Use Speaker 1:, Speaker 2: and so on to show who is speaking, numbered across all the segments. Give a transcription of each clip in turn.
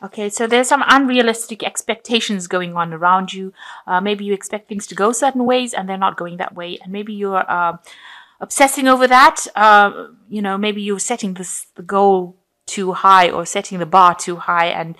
Speaker 1: Okay, so there's some unrealistic expectations going on around you. Maybe you expect things to go certain ways and they're not going that way. And maybe you're obsessing over that. Maybe you're setting the goal too high or setting the bar too high, and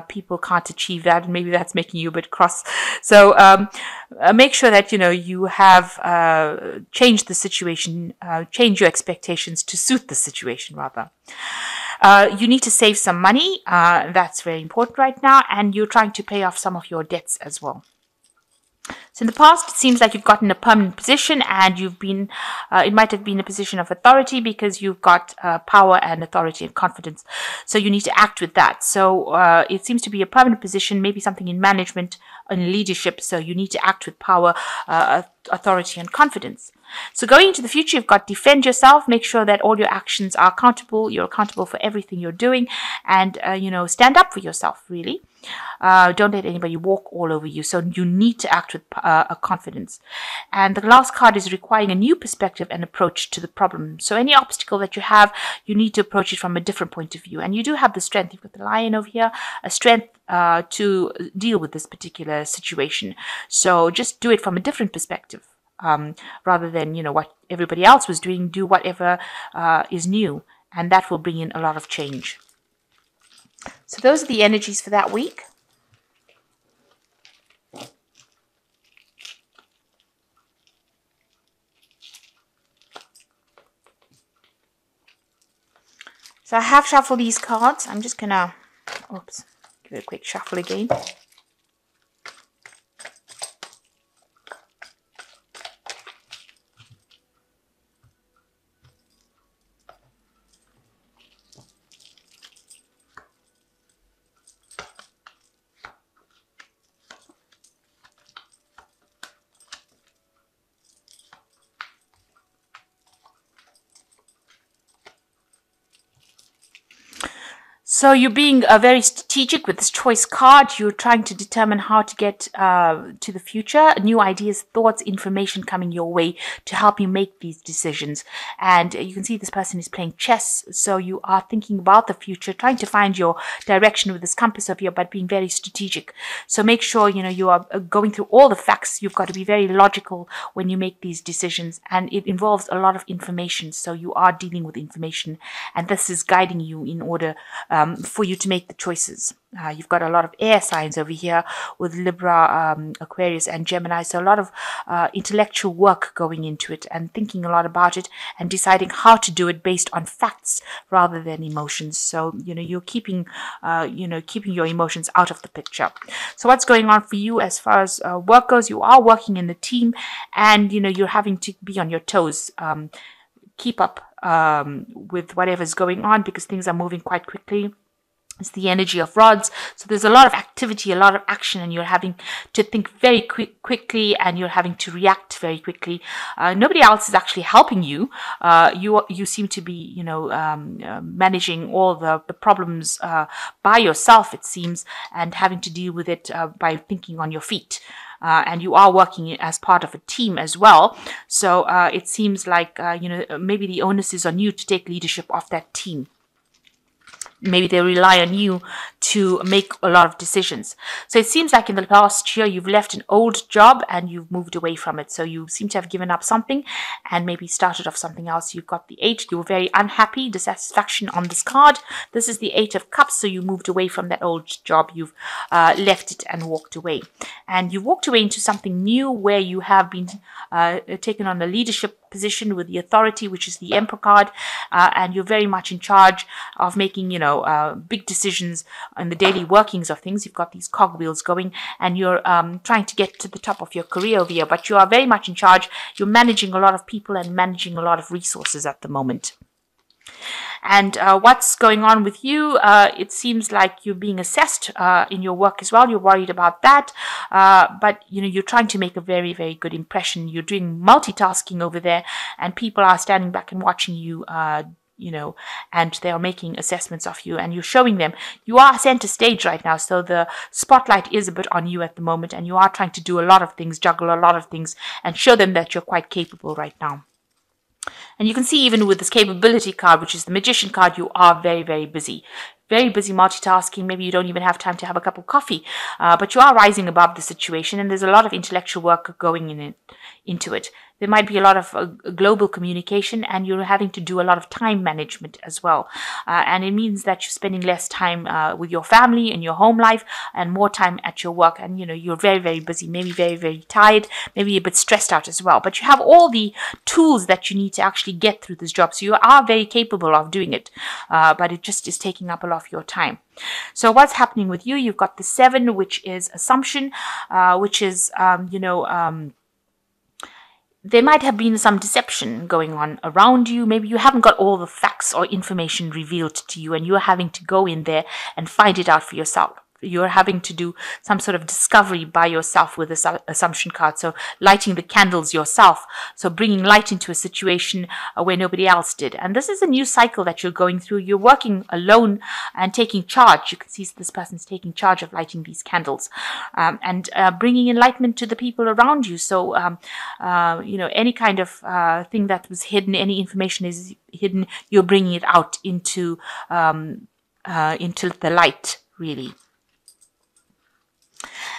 Speaker 1: people can't achieve that, and maybe that's making you a bit cross. So make sure that you have changed the situation, change your expectations to suit the situation rather. You need to save some money. That's very important right now, and you're trying to pay off some of your debts as well. So in the past, it seems like you've gotten a permanent position, and it might have been a position of authority because you've got power and authority and confidence. So you need to act with that. So it seems to be a permanent position, maybe something in management and leadership. So you need to act with power, authority and confidence. So going into the future, you've got to defend yourself, make sure that all your actions are accountable. You're accountable for everything you're doing, and, stand up for yourself, really. Don't let anybody walk all over you. So you need to act with a confidence. And the last card is requiring a new perspective and approach to the problem. So any obstacle that you have, you need to approach it from a different point of view. And you do have the strength. You've got the lion over here, a strength to deal with this particular situation. So just do it from a different perspective. Rather than, what everybody else was doing, do whatever is new. And that will bring in a lot of change. So those are the energies for that week. So I have shuffled these cards. I'm just going to, give it a quick shuffle again. So you're being very strategic with this choice card. You're trying to determine how to get to the future, new ideas, thoughts, information coming your way to help you make these decisions. And you can see this person is playing chess. So you are thinking about the future, trying to find your direction with this compass of yours, but being very strategic. So make sure, you are going through all the facts. You've got to be very logical when you make these decisions. And it involves a lot of information. So you are dealing with information. And this is guiding you in order for you to make the choices. You've got a lot of air signs over here with Libra, Aquarius and Gemini. So a lot of intellectual work going into it and thinking a lot about it and deciding how to do it based on facts rather than emotions. So, you're keeping your emotions out of the picture. So what's going on for you as far as work goes? You are working in the team, and, you're having to be on your toes. Keep up with whatever's going on because things are moving quite quickly. It's the energy of rods. So there's a lot of activity, a lot of action, and you're having to think very quickly, and you're having to react very quickly. Nobody else is actually helping you. You seem to be, managing all the problems by yourself, it seems, and having to deal with it by thinking on your feet. And you are working as part of a team as well. So it seems like, maybe the onus is on you to take leadership of that team. Maybe they rely on you to make a lot of decisions. So it seems like in the past year, you've left an old job and you've moved away from it. So you seem to have given up something and maybe started off something else. You've got the 8. You were very unhappy, dissatisfaction on this card. This is the 8 of Cups. So you moved away from that old job. You've left it and walked away. And you walked away into something new where you have been taken on a leadership position with the authority, which is the Emperor card, and you're very much in charge of making, big decisions in the daily workings of things. You've got these cogwheels going, and you're trying to get to the top of your career over here, but you are very much in charge. You're managing a lot of people and managing a lot of resources at the moment. And what's going on with you? It seems like you're being assessed in your work as well. You're worried about that. But, you're trying to make a very, very good impression. You're doing multitasking over there, and people are standing back and watching you, and they are making assessments of you, and you're showing them. You are center stage right now, so the spotlight is a bit on you at the moment, and you are trying to do a lot of things, juggle a lot of things, and show them that you're quite capable right now. And you can see even with this capability card, which is the magician card, you are very, very busy. Very busy multitasking. Maybe you don't even have time to have a cup of coffee, but you are rising above the situation, and there's a lot of intellectual work going into it. There might be a lot of global communication, and you're having to do a lot of time management as well. And it means that you're spending less time with your family and your home life and more time at your work. And, you're very, very busy, maybe very, very tired, maybe a bit stressed out as well. But you have all the tools that you need to actually get through this job. So you are very capable of doing it, but it just is taking up a lot of your time. So what's happening with you? You've got the 7, which is assumption, which is, there might have been some deception going on around you. Maybe you haven't got all the facts or information revealed to you, and you're having to go in there and find it out for yourself. You're having to do some sort of discovery by yourself with this assumption card. So lighting the candles yourself. So bringing light into a situation where nobody else did. And this is a new cycle that you're going through. You're working alone and taking charge. You can see this person's taking charge of lighting these candles and bringing enlightenment to the people around you. So, any kind of thing that was hidden, any information is hidden, you're bringing it out into the light, really.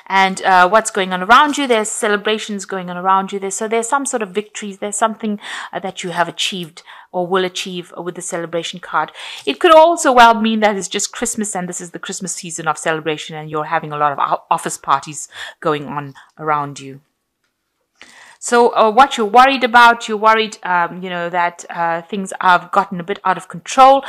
Speaker 1: And what's going on around you? There's celebrations going on around you. So there's some sort of victories. There's something that you have achieved or will achieve with the celebration card. It could also well mean that it's just Christmas and this is the Christmas season of celebration and you're having a lot of office parties going on around you. So what you're worried about, you're worried, that things have gotten a bit out of control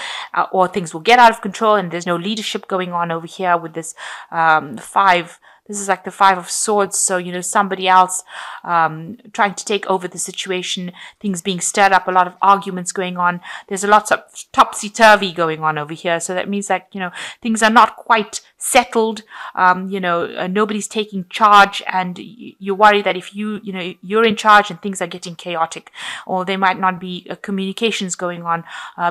Speaker 1: or things will get out of control and there's no leadership going on over here with this 5. This is like the 5 of Swords. So, somebody else trying to take over the situation, things being stirred up, a lot of arguments going on. There's a lot of topsy-turvy going on over here. So that means that, things are not quite settled. Nobody's taking charge and you worry that if you're in charge and things are getting chaotic, or there might not be communications going on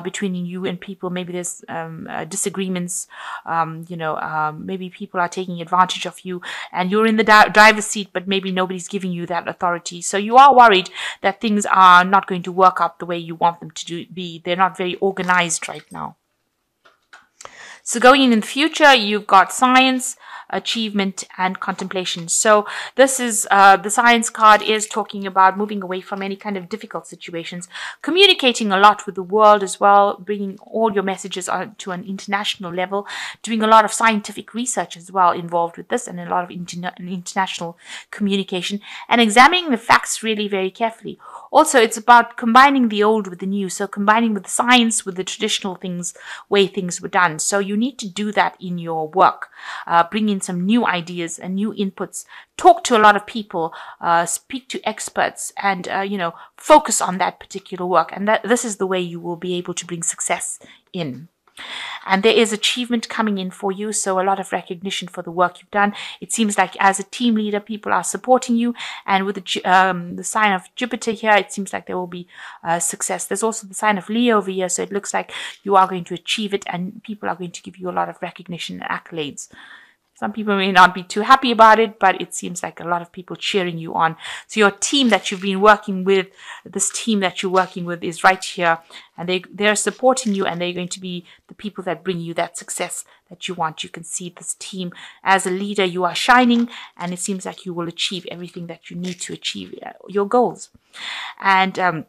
Speaker 1: between you and people. Maybe there's disagreements. Maybe people are taking advantage of you and you're in the driver's seat, but maybe nobody's giving you that authority. So you are worried that things are not going to work out the way you want them to be. They're not very organized right now. So going in the future, you've got science, achievement, and contemplation. So this is the science card is talking about moving away from any kind of difficult situations, communicating a lot with the world as well, bringing all your messages to an international level, doing a lot of scientific research as well involved with this, and a lot of international communication, and examining the facts really very carefully. Also, it's about combining the old with the new. So combining with the science, with the traditional things, way things were done. So you need to do that in your work. Bring in some new ideas and new inputs. Talk to a lot of people. Speak to experts and, focus on that particular work. And this is the way you will be able to bring success in. And there is achievement coming in for you, so a lot of recognition for the work you've done. It seems like as a team leader, people are supporting you, and with the sign of Jupiter here, it seems like there will be success. There's also the sign of Leo over here, so it looks like you are going to achieve it, and people are going to give you a lot of recognition and accolades. Some people may not be too happy about it, but it seems like a lot of people cheering you on. So your team that you've been working with, this team that you're working with is right here. And they're supporting you, and they're going to be the people that bring you that success that you want. You can see this team. As a leader, you are shining, and it seems like you will achieve everything that you need to achieve your goals. And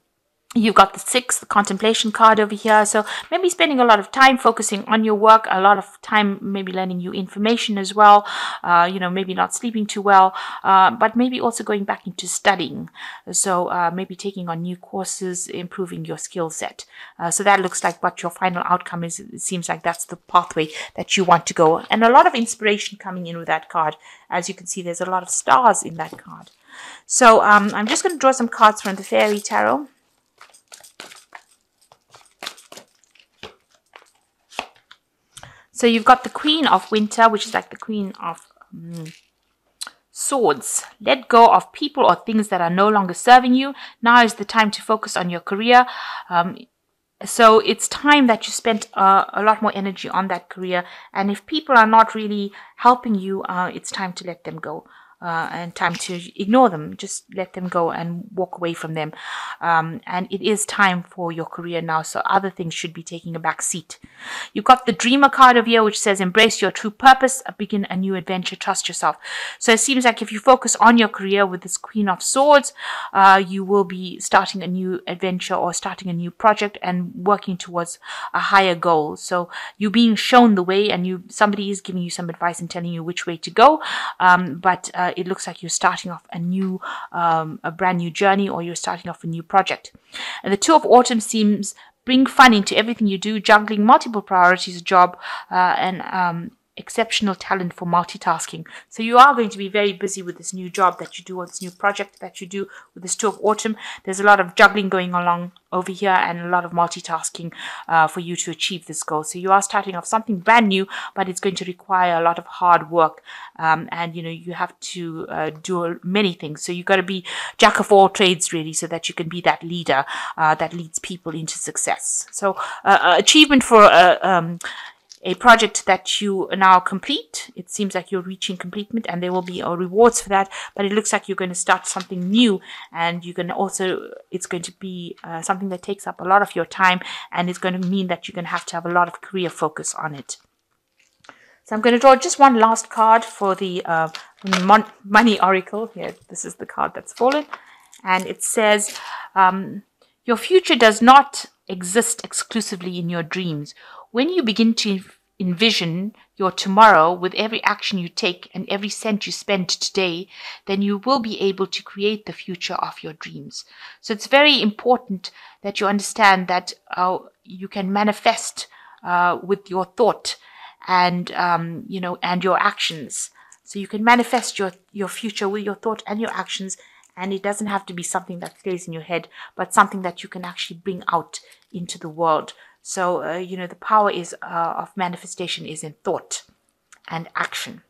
Speaker 1: you've got the 6, the contemplation card over here. So maybe spending a lot of time focusing on your work, a lot of time maybe learning new information as well, maybe not sleeping too well, but maybe also going back into studying. So maybe taking on new courses, improving your skill set. So that looks like what your final outcome is. It seems like that's the pathway that you want to go. And a lot of inspiration coming in with that card. As you can see, there's a lot of stars in that card. So I'm just going to draw some cards from the Fairy Tarot. So you've got the Queen of Winter, which is like the Queen of Swords. Let go of people or things that are no longer serving you. Now is the time to focus on your career. So it's time that you spent a lot more energy on that career. And if people are not really helping you, it's time to let them go. and time to ignore them. Just let them go and walk away from them. And it is time for your career now, so other things should be taking a back seat. You've got the Dreamer card over here, which says embrace your true purpose, begin a new adventure, trust yourself. So it seems like if you focus on your career with this Queen of Swords, you will be starting a new adventure or starting a new project and working towards a higher goal. So you're being shown the way, and somebody is giving you some advice and telling you which way to go. But it looks like you're starting off a brand new journey, or you're starting off a new project. And the Two of Autumn seems bring fun into everything you do, juggling multiple priorities, job, and exceptional talent for multitasking. So you are going to be very busy with this new job that you do, or this new project that you do with this Two of Autumn. There's a lot of juggling going along over here, and a lot of multitasking for you to achieve this goal. So you are starting off something brand new, but it's going to require a lot of hard work, and you have to do many things. So you've got to be jack of all trades, really, so that you can be that leader that leads people into success. So achievement for a project that you now complete. It seems like you're reaching completement, and there will be rewards for that, but it looks like you're going to start something new, and it's going to be something that takes up a lot of your time, and it's going to mean that you're going to have a lot of career focus on it. So I'm going to draw just one last card for the Money Oracle. Here, this is the card that's fallen, and it says, your future does not exist exclusively in your dreams. When you begin to envision your tomorrow with every action you take and every cent you spend today, then you will be able to create the future of your dreams. So it's very important that you understand that you can manifest with your thought and and your actions. So you can manifest your future with your thought and your actions, and it doesn't have to be something that stays in your head, but something that you can actually bring out into the world. So, the power of manifestation is in thought and action.